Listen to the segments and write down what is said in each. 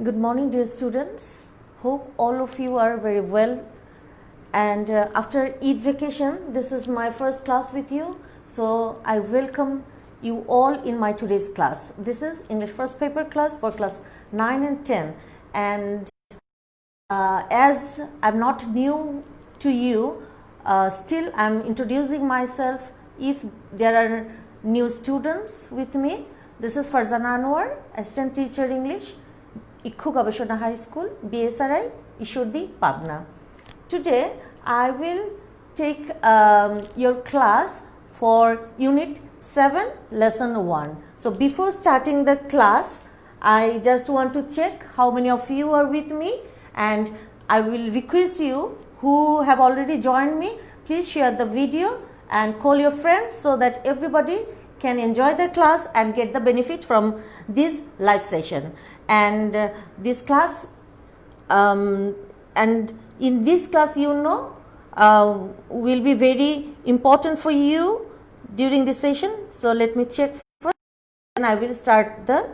Good morning, dear students. Hope all of you are very well. And after Eid vacation, this is my first class with you. So I welcome you all in my today's class. This is English first paper class for class 9 and 10. And as I'm not new to you, still I'm introducing myself. If there are new students with me, this is Farzana Anwar, Assistant Teacher English, Ikhu Gabeshona High School, BSRI, Ishurdi, Pabna. Today I will take your class for Unit 7, Lesson 1. So before starting the class, I just want to check how many of you are with me, and I will request you who have already joined me, please share the video and call your friends so that everybody can enjoy the class and get the benefit from this live session. And this class and in this class, you know, will be very important for you during this session. So let me check first and I will start the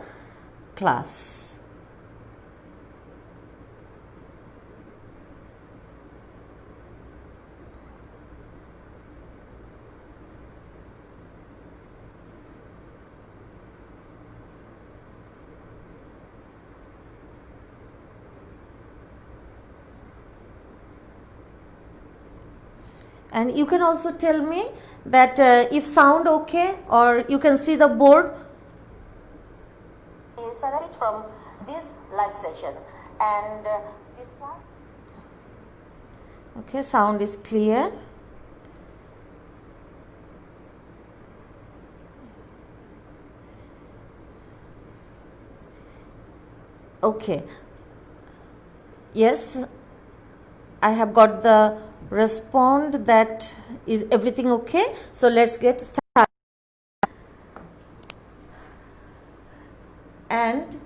class. And you can also tell me that if sound okay, or you can see the board from this live session. And this class, okay, sound is clear. Okay, yes, I have got the respond that is everything okay. So let's get started. And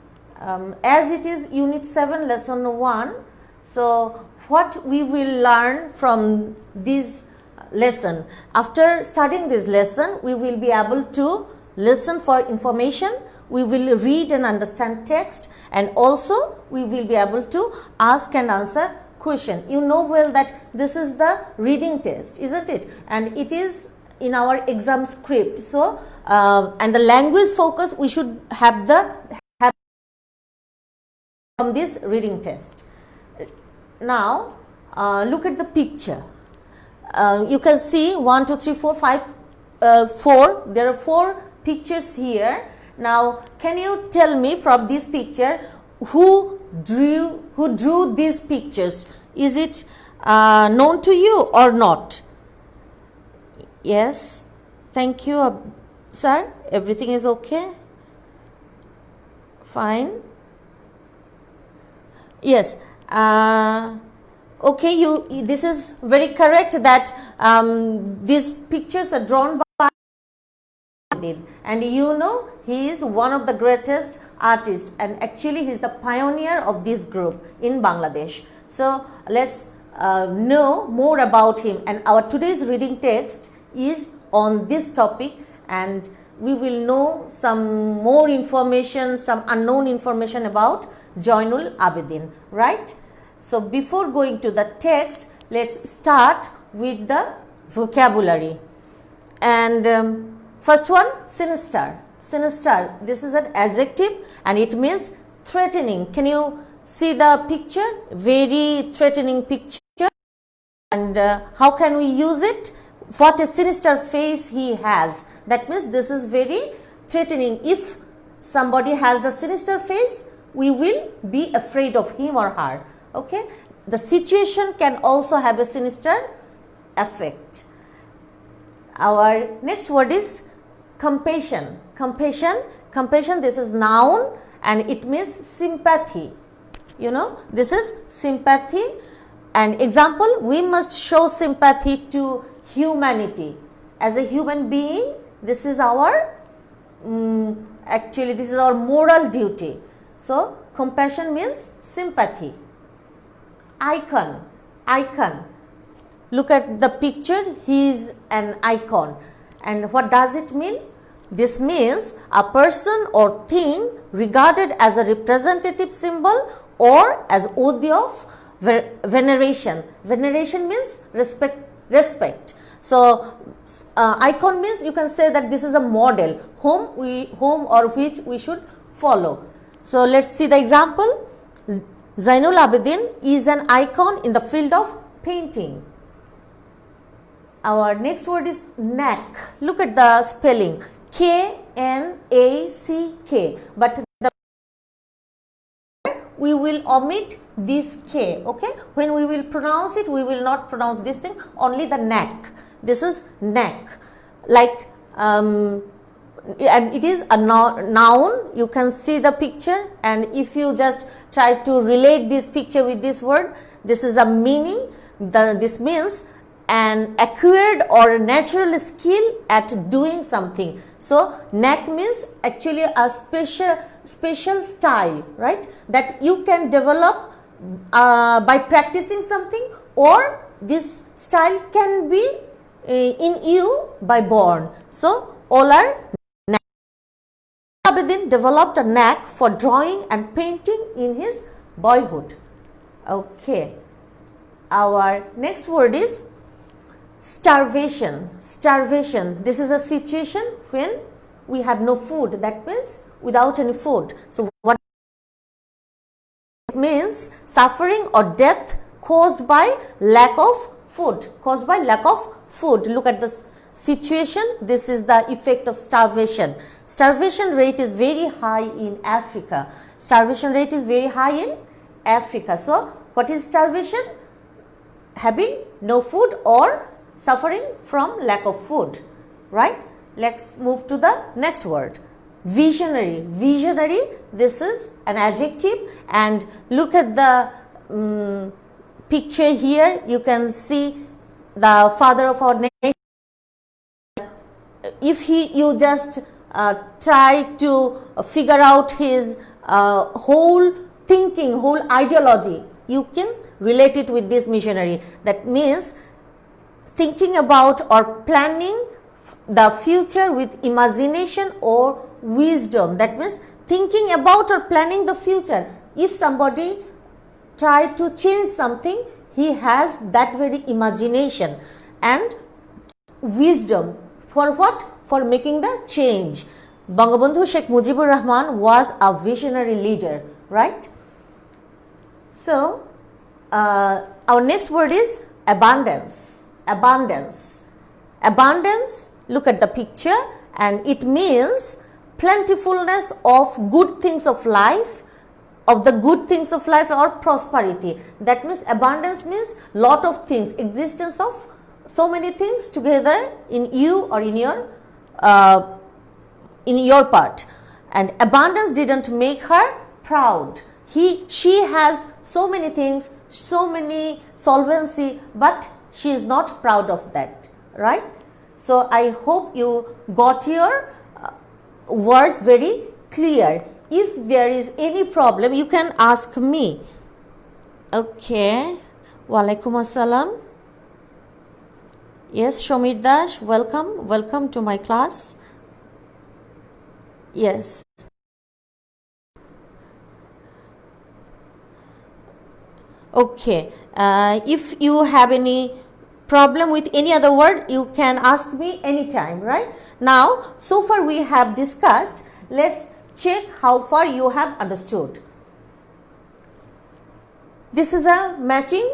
as it is Unit 7, Lesson 1, so what we will learn from this lesson? After studying this lesson, we will be able to listen for information, we will read and understand text, and also we will be able to ask and answer question. You know well that this is the reading test, isn't it? And it is in our exam script. So and the language focus we should have from this reading test. Now look at the picture. You can see 1, 2, 3, 4, 5, 4. There are 4 pictures here. Now can you tell me from this picture who drew these pictures? Is it known to you or not? Yes, thank you, sir. Everything is okay? Fine. Yes. Okay, this is very correct that these pictures are drawn by, and you know he is one of the greatest artists, and actually he is the pioneer of this group in Bangladesh. So let's know more about him, and our today's reading text is on this topic, and we will know some more information, some unknown information about Zainul Abidin, right? So before going to the text, let's start with the vocabulary. And first one, sinister. Sinister, this is an adjective and it means threatening. Can you see the picture? Very threatening picture. And how can we use it? What a sinister face he has. That means this is very threatening. If somebody has the sinister face, we will be afraid of him or her. Okay, the situation can also have a sinister effect. Our next word is compassion. Compassion, this is noun and it means sympathy. You know, this is sympathy. And example, we must show sympathy to humanity. As a human being, this is our actually this is our moral duty. So compassion means sympathy. Icon. Look at the picture, he is an icon. And what does it mean? This means a person or thing regarded as a representative symbol or as worthy of veneration. Veneration means respect. So, icon means you can say that this is a model whom or which we should follow. So, let us see the example. Zainul Abidin is an icon in the field of painting. Our next word is knack. Look at the spelling, K-N-A-C-K, but we will omit this K, okay. When we will pronounce it, we will not pronounce this thing, only the knack. This is knack, like and it is a noun. You can see the picture, and if you just try to relate this picture with this word, this is the meaning. This means an acquired or natural skill at doing something. So, knack means actually a special style, right, that you can develop by practicing something, or this style can be in you by born. So, all are knack. Abidin developed a knack for drawing and painting in his boyhood. Okay. Our next word is starvation. Starvation. This is a situation when we have no food. That means without any food. So, what it means? Suffering or death caused by lack of food. Caused by lack of food. Look at this situation. This is the effect of starvation. Starvation rate is very high in Africa. Starvation rate is very high in Africa. So, what is starvation? Having no food or suffering from lack of food, right? Let's move to the next word, visionary. Visionary, this is an adjective, and look at the picture here. You can see the father of our nation. If you just try to figure out his whole thinking, whole ideology, you can relate it with this missionary. That means thinking about or planning the future with imagination or wisdom. That means thinking about or planning the future. If somebody try to change something, he has that very imagination and wisdom. For what? For making the change. Bangabandhu Sheikh Mujibur Rahman was a visionary leader, right? So, our next word is abundance. Abundance. Abundance, look at the picture, and it means plentifulness of good things of life, of the good things of life or prosperity. That means abundance means lot of things, existence of so many things together in you or in your part. And abundance didn't make her proud. She has so many things, so many solvency, but she is not proud of that, right? So, I hope you got your words very clear. If there is any problem, you can ask me. Okay. Walaikum assalam. Yes, Shomir Dash, welcome. Welcome to my class. Yes. Okay. If you have any problem with any other word, you can ask me anytime, right? Now, so far we have discussed. Let's check how far you have understood. This is a matching,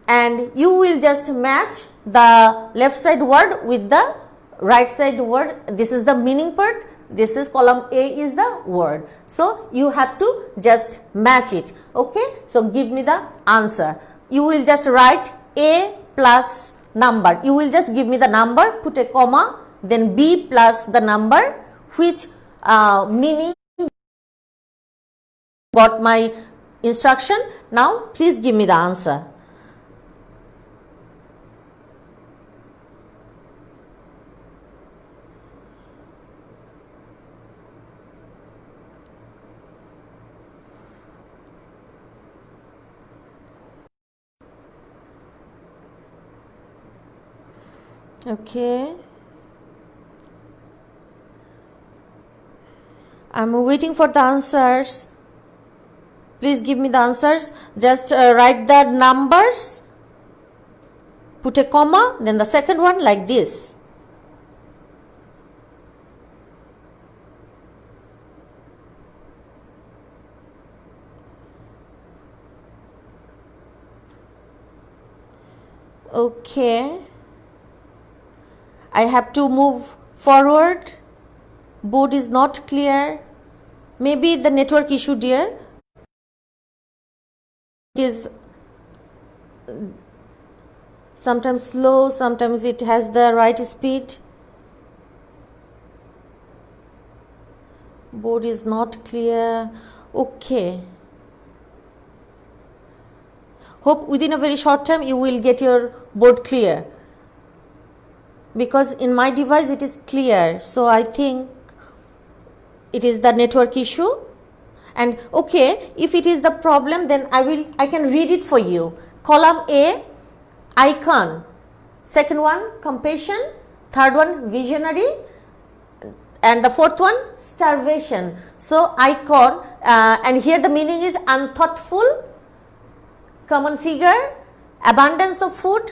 and you will just match the left side word with the right side word. This is the meaning part. This is column A is the word. So, you have to just match it. Okay. So, give me the answer. You will just write A plus number. You will just give me the number, put a comma, then B plus the number, which meaning got my instruction. Now, please give me the answer. Okay. I'm waiting for the answers. Please give me the answers. Just write the numbers, put a comma, then the second one like this. Okay. I have to move forward. Board is not clear. Maybe the network issue, dear. Is sometimes slow, sometimes it has the right speed. Board is not clear. Okay. Hope within a very short time you will get your board clear, because in my device it is clear, so I think it is the network issue. And okay, if it is the problem, then I can read it for you. Column A, icon. Second one, compassion. Third one, visionary. And the fourth one, starvation. So icon, and here the meaning is unthoughtful, common figure, abundance of food.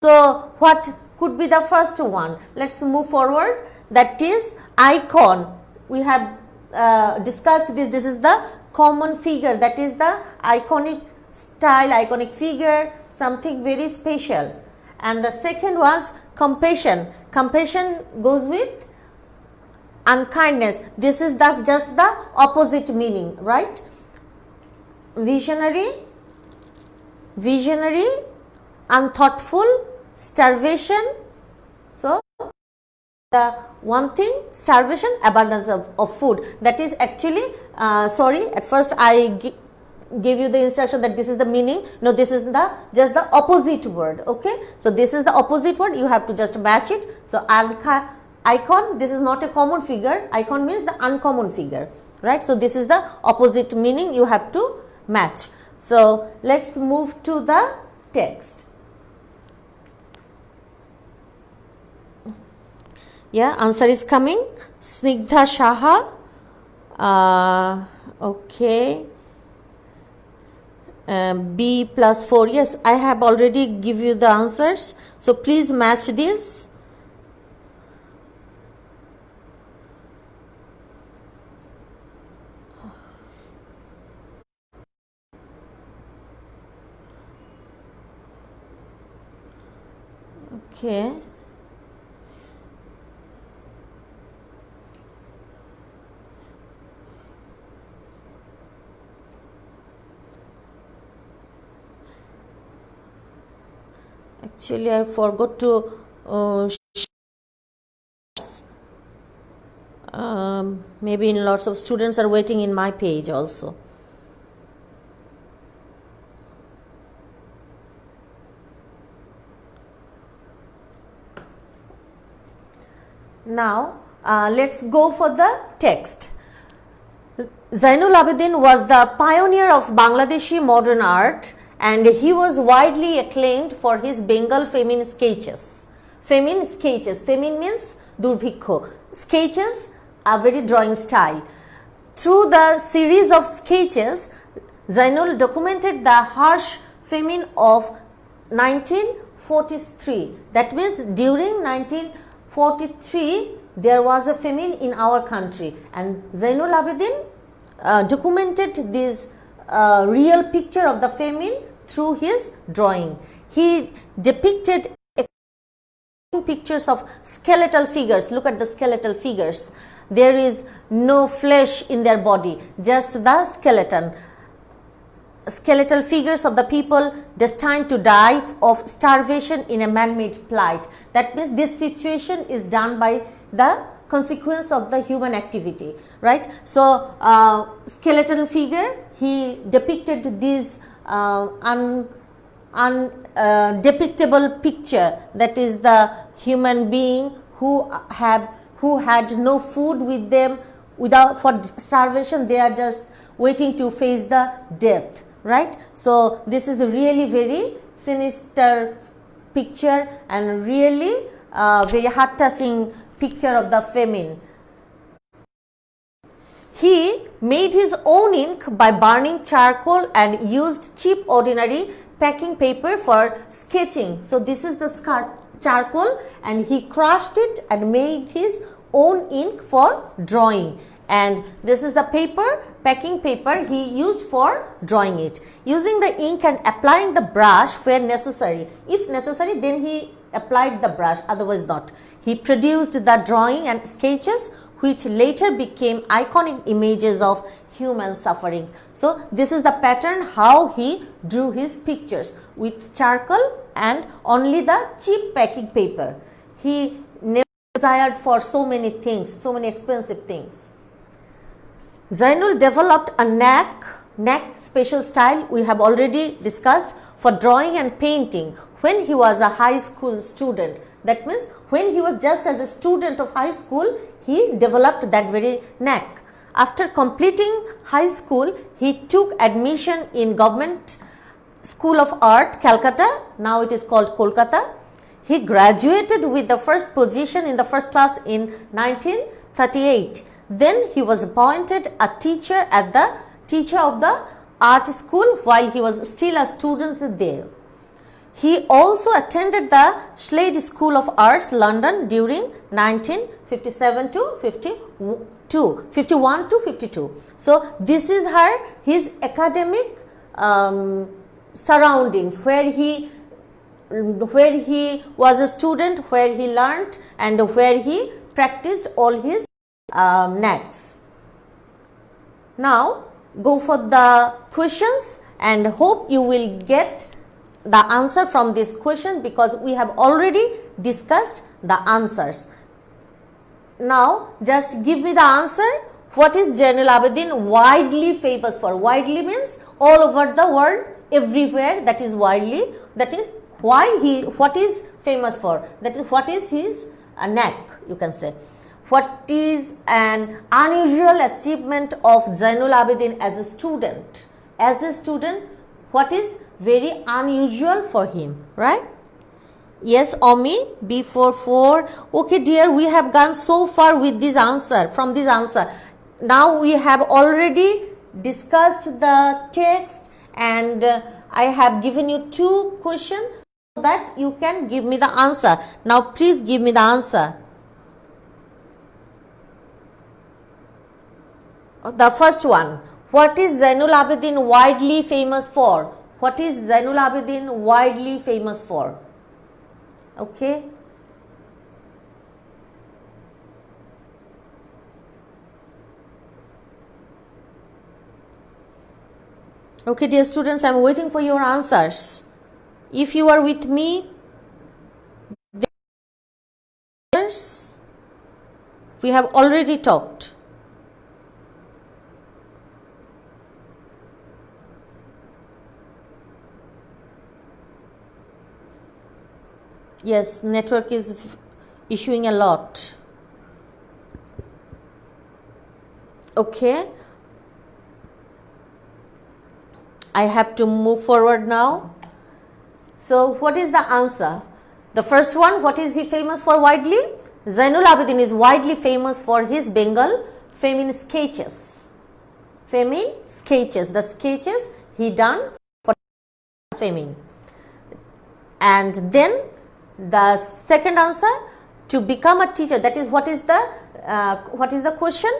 So what could be the first one? Let's move forward. That is icon. We have discussed this. This is the common figure, that is the iconic style, iconic figure, something very special. And the second was compassion. Compassion goes with unkindness. This is just the opposite meaning, right? Visionary, unthoughtful, starvation. So the one thing, starvation, abundance of food. That is actually, sorry, at first I gave you the instruction that this is the meaning. No, this is just the opposite word. Okay, so this is the opposite word, you have to just match it. So icon, this is not a common figure. Icon means the uncommon figure, right? So this is the opposite meaning, you have to match. So let's move to the text. Yeah, answer is coming. Snigdha Shaha. Okay. B plus 4. Yes, I have already give you the answers. So please match this. Okay. Actually, I forgot to maybe lots of students are waiting in my page also. Now, let's go for the text. Zainul Abidin was the pioneer of Bangladeshi modern art, and he was widely acclaimed for his Bengal famine sketches. Famine sketches, famine means Durbhikho. Sketches are very drawing style. Through the series of sketches, Zainul documented the harsh famine of 1943. That means during 1943 there was a famine in our country, and Zainul Abidin documented this real picture of the famine through his drawing. He depicted pictures of skeletal figures. Look at the skeletal figures. There is no flesh in their body, just the skeleton. Skeletal figures of the people destined to die of starvation in a man-made plight. That means this situation is done by the consequence of the human activity, right? So skeleton figure, he depicted this undepictable picture, that is the human being who had no food with them, for starvation. They are just waiting to face the death, right? So this is a really very sinister picture and really very heart touching picture of the famine. He made his own ink by burning charcoal and used cheap ordinary packing paper for sketching. So, this is the charcoal and he crushed it and made his own ink for drawing, and this is the paper, packing paper he used for drawing it. Using the ink and applying the brush where necessary. If necessary, then he applied the brush, otherwise not. He produced the drawing and sketches which later became iconic images of human sufferings. So, this is the pattern how he drew his pictures with charcoal and only the cheap packing paper. He never desired for so many things, so many expensive things. Zainul developed a knack special style we have already discussed for drawing and painting when he was a high school student. That means when he was just as a student of high school, he developed that very knack. After completing high school, he took admission in Government School of Art, Calcutta, now it is called Kolkata. He graduated with the first position in the first class in 1938. Then he was appointed a teacher of the art school while he was still a student there. He also attended the Slade School of Arts, London during 1957 to 51 to 52. So, this is his academic surroundings where he was a student, where he learnt and where he practiced all his knacks. Now, go for the questions and hope you will get the answer from this question because we have already discussed the answers. Now, just give me the answer. What is Zainul Abidin widely famous for? Widely means all over the world, everywhere, that is widely, that is what is famous for, that is what is his knack, you can say. What is an unusual achievement of Zainul Abidin as a student? As a student, what is very unusual for him, right? Yes, Omi, B44. Okay, dear, we have gone so far with this answer, from this answer. Now we have already discussed the text and I have given you 2 questions so that you can give me the answer. Now, please give me the answer. The first one, what is Zainul Abidin widely famous for? What is Zainul Abidin widely famous for? Okay. Okay, dear students, I am waiting for your answers. If you are with me, we have already talked. Yes, network is issuing a lot. Okay. I have to move forward now. So, what is the answer? The first one, what is he famous for widely? Zainul Abidin is widely famous for his Bengal feminine sketches. Feminine sketches, the sketches he done for feminine. And then the second answer, to become a teacher, that is what is the question?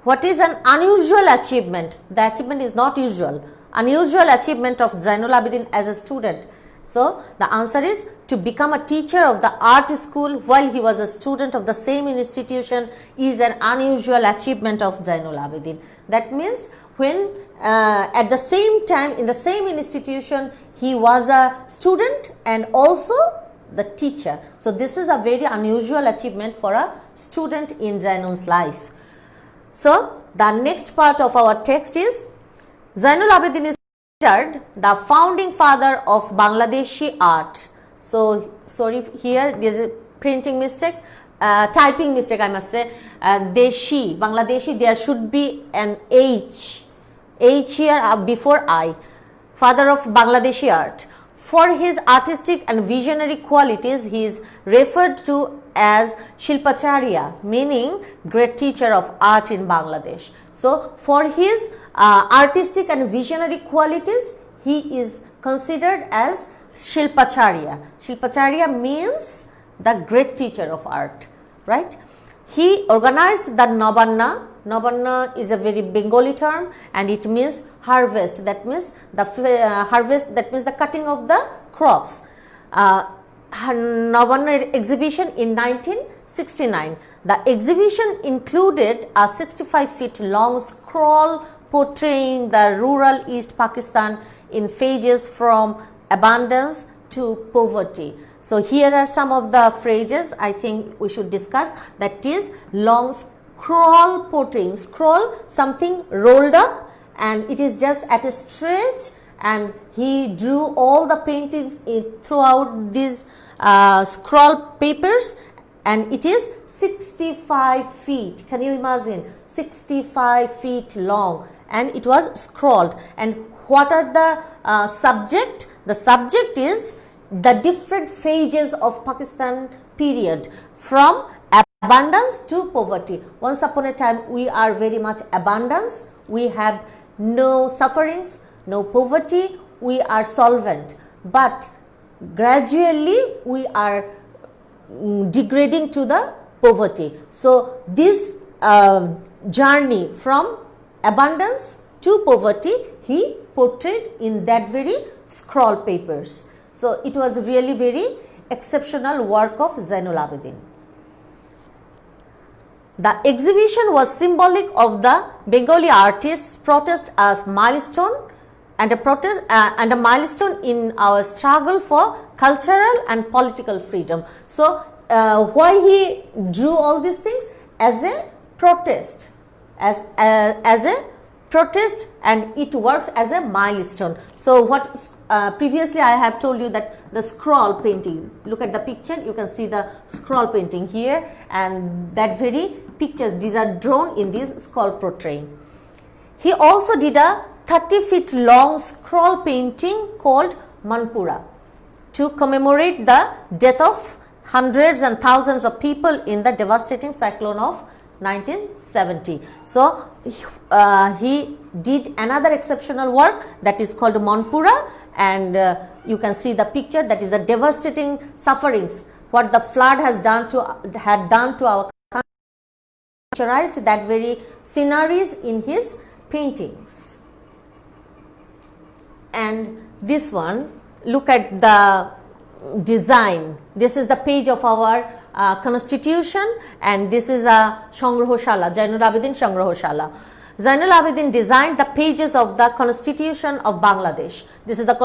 What is an unusual achievement? The achievement is not usual. Unusual achievement of Zainul Abidin as a student. So, the answer is to become a teacher of the art school while he was a student of the same institution is an unusual achievement of Zainul Abidin. That means when at the same time in the same institution he was a student and also the teacher. So, this is a very unusual achievement for a student in Zainul's life. So, the next part of our text is Zainul Abidin is considered the founding father of Bangladeshi art. So, sorry, here there is a printing mistake, typing mistake I must say, Deshi, Bangladeshi, there should be an H here before I, father of Bangladeshi art. For his artistic and visionary qualities, he is referred to as Shilpacharya, meaning great teacher of art in Bangladesh. So, for his artistic and visionary qualities, he is considered as Shilpacharya. Shilpacharya means the great teacher of art, right? He organized the Nabanna. Nabanna is a very Bengali term and it means harvest, that means the harvest, that means the cutting of the crops. Nabanna exhibition in 1969. The exhibition included a 65 feet long scroll portraying the rural East Pakistan in phases from abundance to poverty. So, here are some of the phrases I think we should discuss, that is long scroll portraying, scroll something rolled up and it is just at a stretch, and he drew all the paintings throughout these scroll papers, and it is 65 feet. Can you imagine? 65 feet long, and it was scrolled. And what are the subject? The subject is the different phases of Pakistan period, from abundance to poverty. Once upon a time we are very much abundance, we have no sufferings, no poverty, we are solvent, but gradually we are degrading to the poverty. So, this journey from abundance to poverty he portrayed in that very scroll papers. So, it was really very exceptional work of Zainul Abidin. The exhibition was symbolic of the Bengali artists' protest as milestone and a milestone in our struggle for cultural and political freedom. So, why he drew all these things? As a protest, as a protest, and it works as a milestone. So, what previously I have told you that the scroll painting, look at the picture, you can see the scroll painting here, and that very pictures, these are drawn in this scroll portraying. He also did a 30 feet long scroll painting called Manpura to commemorate the death of hundreds and thousands of people in the devastating cyclone of 1970. So, he did another exceptional work that is called Manpura, and you can see the picture, that is the devastating sufferings what the flood has done to our country. Picturized that very sceneries in his paintings. And this one, look at the design. This is the page of our constitution, and this is a Sangrohoshala, Zainul Abidin Sangrohoshala. Zainul Abidin designed the pages of the Constitution of Bangladesh. This is the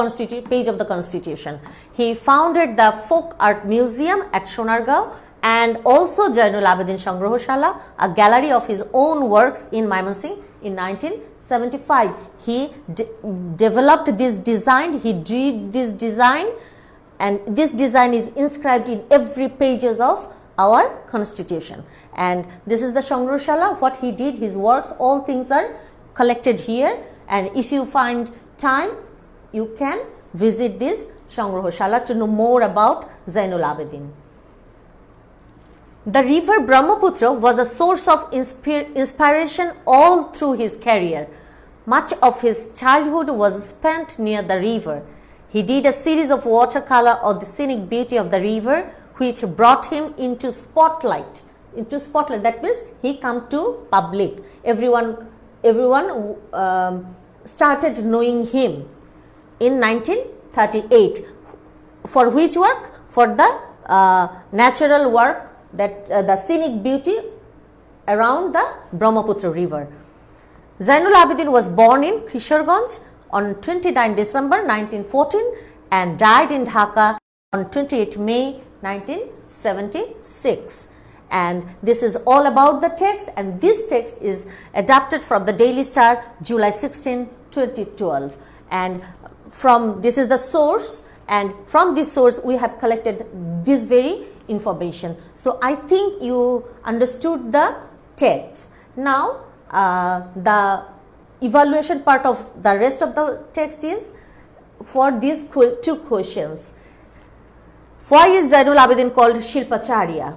page of the Constitution. He founded the Folk Art Museum at Sonargaon, and also Zainul Abidin Sangrohoshala, a gallery of his own works in Mymensingh in 1975. He developed this design, he did this design, and this design is inscribed in every pages of our constitution. And this is the Sangrohoshala, what he did, his works, all things are collected here, and if you find time you can visit this Sangrohoshala to know more about Zainul Abidin. The river Brahmaputra was a source of inspiration all through his career. Much of his childhood was spent near the river. He did a series of watercolor of the scenic beauty of the river, which brought him into spotlight. That means he come to public. Everyone started knowing him in 1938. For which work? For the natural work, that the scenic beauty around the Brahmaputra river. Zainul Abidin was born in Kishoreganj on 29 December 1914 and died in Dhaka on 28 May 1976. And this is all about the text, and this text is adapted from the Daily Star, July 16, 2012. And from this is the source, and from this source we have collected this very information. So, I think you understood the text. Now, the evaluation part of the rest of the text is for these two questions. Why is Zainul Abidin called Shilpacharya?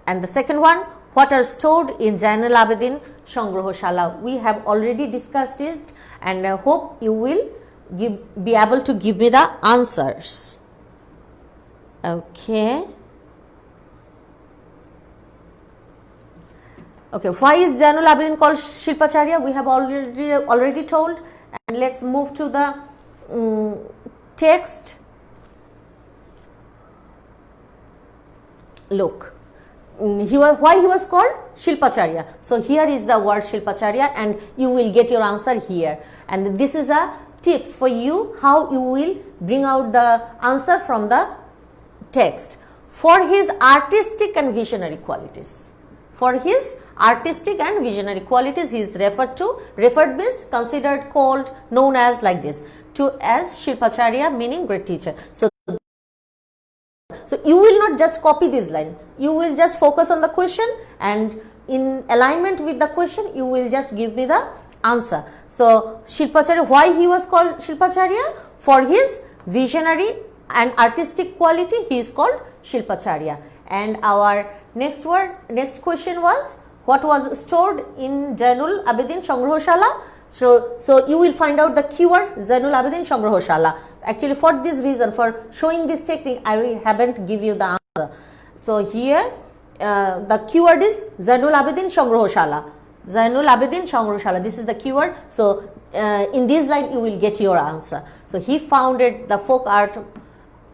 And the second one, what are stored in Zainul Abidin Sangrohshala. We have already discussed it, and I hope you will be able to give me the answers. Okay. Okay, why is Zainul Abidin called Shilpacharya? We have already told, and let's move to the text. Look, why he was called Shilpacharya. So here is the word Shilpacharya, and you will get your answer here. And this is a tips for you how you will bring out the answer from the text. For his artistic and visionary qualities. For his artistic and visionary qualities, he is referred means considered, called, known as like this, as Shilpacharya, meaning great teacher. So you will not just copy this line, you will just focus on the question, and in alignment with the question you will just give me the answer. So Shilpacharya, why he was called Shilpacharya? For his visionary and artistic quality he is called Shilpacharya. And our next question was, what was stored in Zainul Abidin Sangrohshala? So you will find out the keyword Zainul Abidin Sangrohshala. Actually, for this reason, for showing this technique, I haven't give you the answer. So here the keyword is Zainul Abidin Sangrohshala. Zainul Abidin Sangrohshala. This is the keyword. So in this line you will get your answer. So he founded the folk art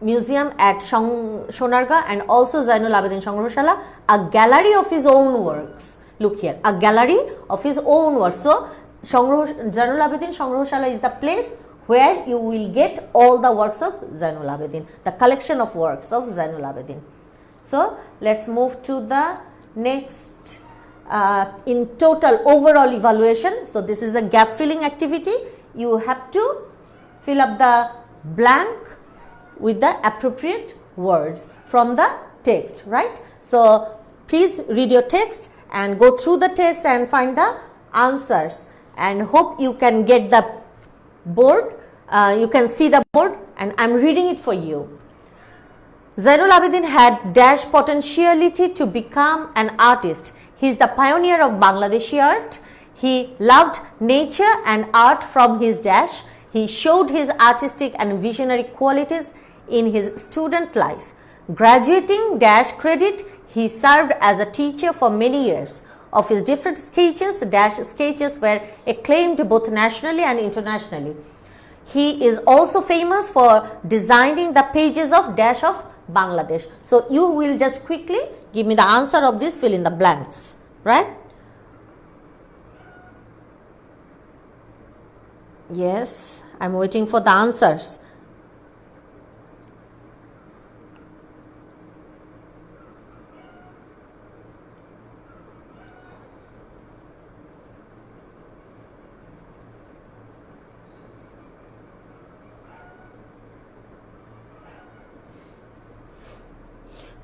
museum at Sonargaon and also Zainul Abidin Sangrohshala, a gallery of his own works. Look here, a gallery of his own works. So Zainul Abidin Sangrohshala is the place where you will get all the works of Zainul Abidin, the collection of works of Zainul Abidin. So let's move to the next in total overall evaluation. So this is a gap filling activity. You have to fill up the blank with the appropriate words from the text, right? So please read your text and go through the text and find the answers, and hope you can get the board. You can see the board, and I am reading it for you. Zainul Abidin had dash potentiality to become an artist. He is the pioneer of Bangladeshi art. He loved nature and art from his dash. He showed his artistic and visionary qualities in his student life. Graduating dash credit, he served as a teacher for many years. Of his different sketches, dash sketches were acclaimed both nationally and internationally. He is also famous for designing the pages of dash of Bangladesh. So you will just quickly give me the answer of this, fill in the blanks, right? Yes, I am waiting for the answers.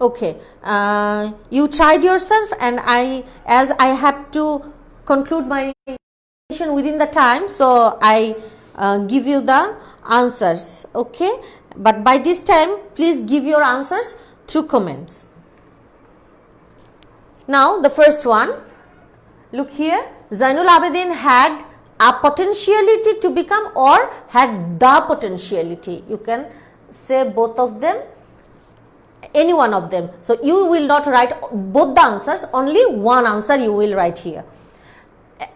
Okay, you tried yourself, and as I have to conclude my presentation within the time, so I give you the answers, okay? But by this time, please give your answers through comments. Now, the first one, look here, Zainul Abidin had a potentiality to become, or had the potentiality. You can say both of them, any one of them. So you will not write both the answers, only one answer you will write here.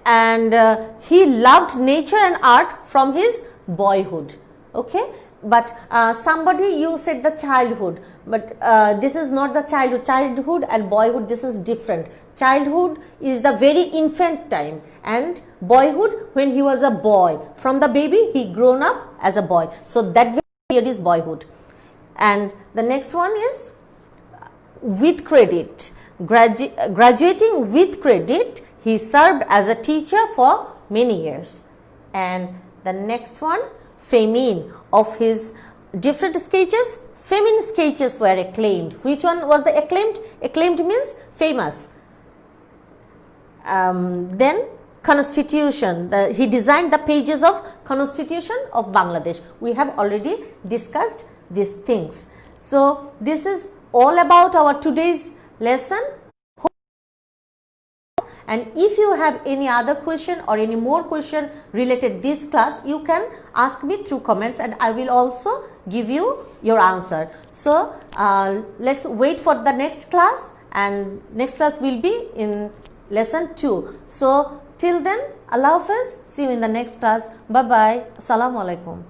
And he loved nature and art from his boyhood, okay? But somebody, you said the childhood, but this is not the childhood and boyhood, this is different. Childhood is the very infant time, and boyhood when he was a boy. From the baby he grown up as a boy, so that period is boyhood. And the next one is with credit, graduating with credit, he served as a teacher for many years. And the next one, feminine, of his different sketches, feminine sketches were acclaimed. Which one was the acclaimed? Acclaimed means famous. Then Constitution, he designed the pages of Constitution of Bangladesh. We have already discussed these things. So this is all about our today's lesson. And if you have any other question or any more question related this class, you can ask me through comments and I will also give you your answer. So let's wait for the next class, and next class will be in lesson 2. So till then, Allah Hafiz, see you in the next class. Bye bye. Assalamu alaikum.